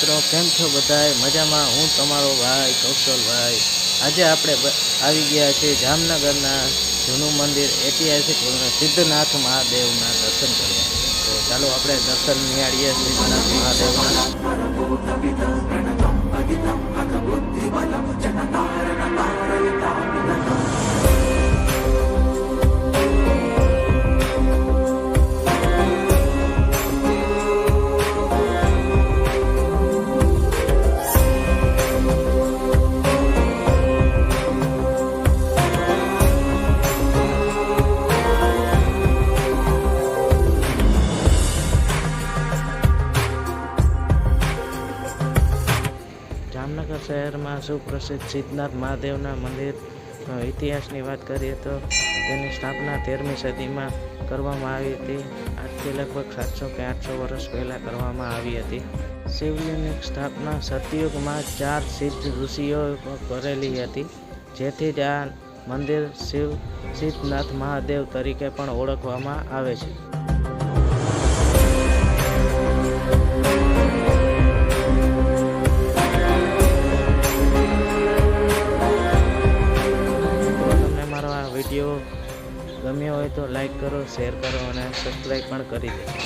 મિત્રો, કેમ છો બધાય? મજામાં? હું તમારો ભાઈ કૌશલભાઈ. આજે આપણે આવી ગયા છીએ જામનગરના જૂનું મંદિર ઐતિહાસિક સિદ્ધનાથ મહાદેવના દર્શન કરવા. તો ચાલો આપણે દર્શન નિહાળીએ સિદ્ધનાથ મહાદેવના. જામનગર શહેરમાં સુપ્રસિદ્ધ સિદ્ધનાથ મહાદેવના મંદિરનો ઇતિહાસની વાત કરીએ તો તેની સ્થાપના 13મી સદીમાં કરવામાં આવી હતી. આજથી લગભગ 700 કે 800 વર્ષ પહેલાં કરવામાં આવી હતી. શિવલિંગની સ્થાપના સતયુગમાં 4 સિદ્ધ ઋષિઓ કરેલી હતી, જેથી જ આ મંદિર સિદ્ધનાથ મહાદેવ તરીકે પણ ઓળખવામાં આવે છે. વિડીયો ગમ્યો હોય તો લાઈક કરો, શેર કરો અને સબસ્ક્રાઈબ પણ કરી દો.